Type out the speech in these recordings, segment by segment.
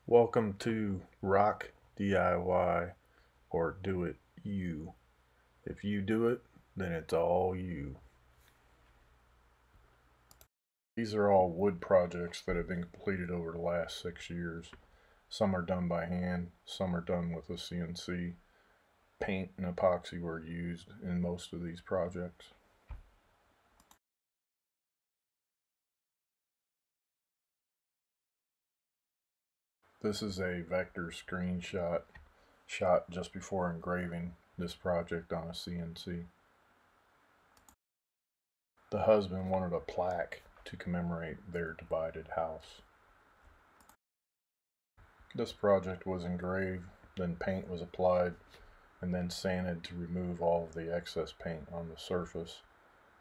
Welcome to Rock DIY or Do It You. If you do it, then it's all you. These are all wood projects that have been completed over the last 6 years. Some are done by hand, some are done with a CNC. Paint and epoxy were used in most of these projects. This is a vector screenshot shot just before engraving this project on a CNC. The husband wanted a plaque to commemorate their divided house. This project was engraved, then paint was applied, and then sanded to remove all of the excess paint on the surface.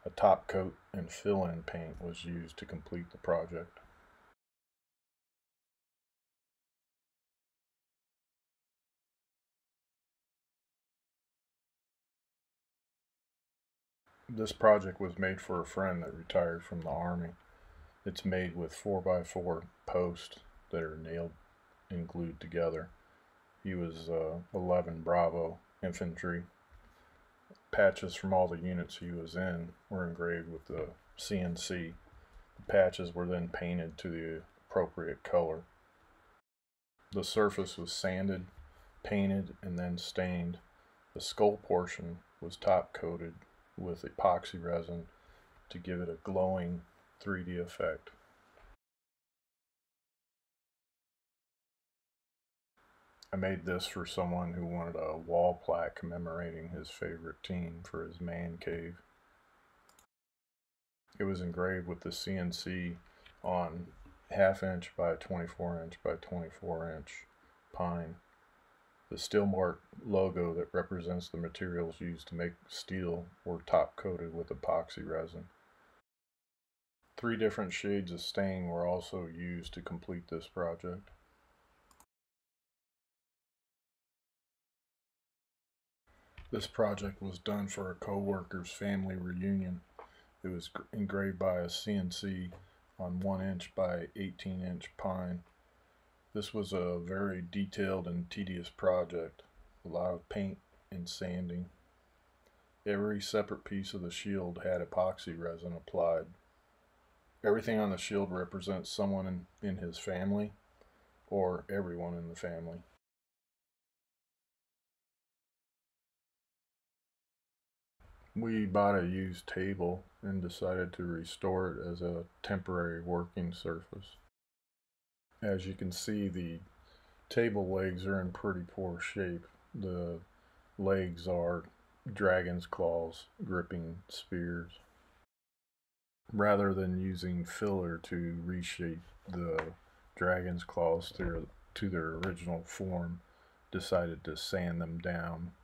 A top coat and fill-in paint was used to complete the project. This project was made for a friend that retired from the Army. It's made with 4x4 posts that are nailed and glued together. He was 11 Bravo infantry. Patches from all the units he was in were engraved with the CNC. The patches were then painted to the appropriate color. The surface was sanded, painted, and then stained. The skull portion was top coated with epoxy resin to give it a glowing 3D effect. I made this for someone who wanted a wall plaque commemorating his favorite team for his man cave. It was engraved with the CNC on 1/2 inch by 24 inch by 24 inch pine. The steel mark logo that represents the materials used to make steel were top coated with epoxy resin. 3 different shades of stain were also used to complete this project. This project was done for a co-worker's family reunion. It was engraved by a CNC on 1 inch by 18 inch pine. This was a very detailed and tedious project, a lot of paint and sanding. Every separate piece of the shield had epoxy resin applied. Everything on the shield represents someone in his family or everyone in the family. We bought a used table and decided to restore it as a temporary working surface. As you can see, the table legs are in pretty poor shape. The legs are dragon's claws gripping spears. Rather than using filler to reshape the dragon's claws to their original form, decided to sand them down.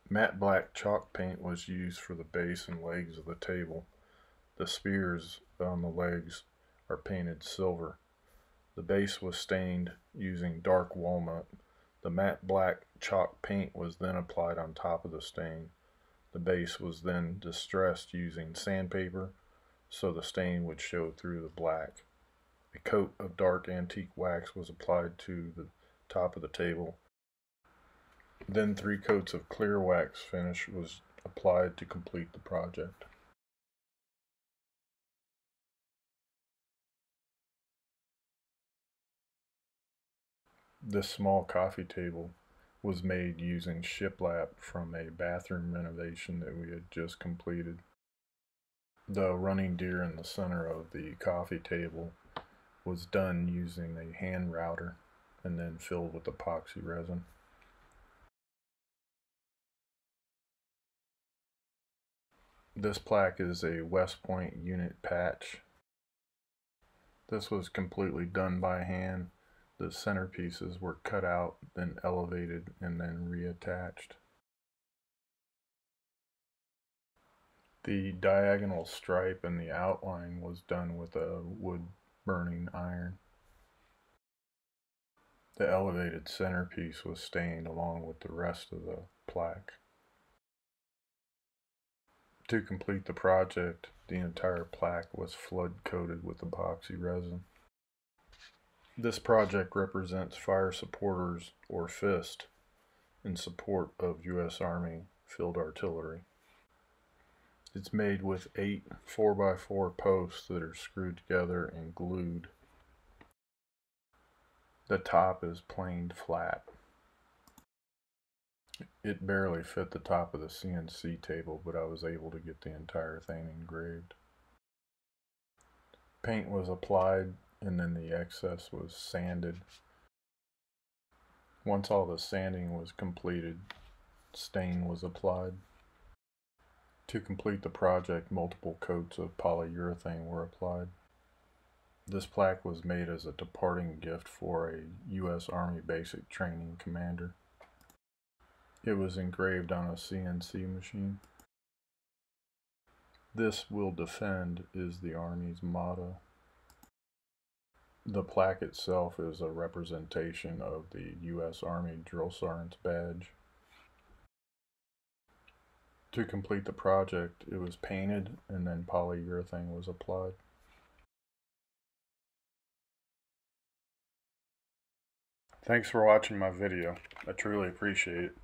Matte black chalk paint was used for the base and legs of the table. The spears on the legs are painted silver. The base was stained using dark walnut. The matte black chalk paint was then applied on top of the stain. The base was then distressed using sandpaper so the stain would show through the black. A coat of dark antique wax was applied to the top of the table. Then 3 coats of clear wax finish was applied to complete the project. This small coffee table was made using shiplap from a bathroom renovation that we had just completed. The running deer in the center of the coffee table was done using a hand router and then filled with epoxy resin. This plaque is a West Point unit patch. This was completely done by hand. The centerpieces were cut out, then elevated, and then reattached. The diagonal stripe and the outline was done with a wood burning iron. The elevated centerpiece was stained along with the rest of the plaque. To complete the project, the entire plaque was flood coated with epoxy resin. This project represents fire supporters, or FIST, in support of U.S. Army Field Artillery. It's made with 8 4x4 posts that are screwed together and glued. The top is planed flat. It barely fit the top of the CNC table, but I was able to get the entire thing engraved. Paint was applied and then the excess was sanded. Once all the sanding was completed, stain was applied. To complete the project, multiple coats of polyurethane were applied. This plaque was made as a departing gift for a U.S. Army basic training commander. It was engraved on a CNC machine. "This will defend" is the Army's motto. The plaque itself is a representation of the U.S. Army Drill Sergeant's badge. To complete the project, it was painted and then polyurethane was applied. Thanks for watching my video. I truly appreciate it.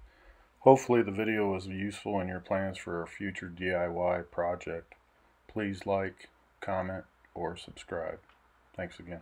Hopefully the video was useful in your plans for a future DIY project. Please like, comment, or subscribe. Thanks again.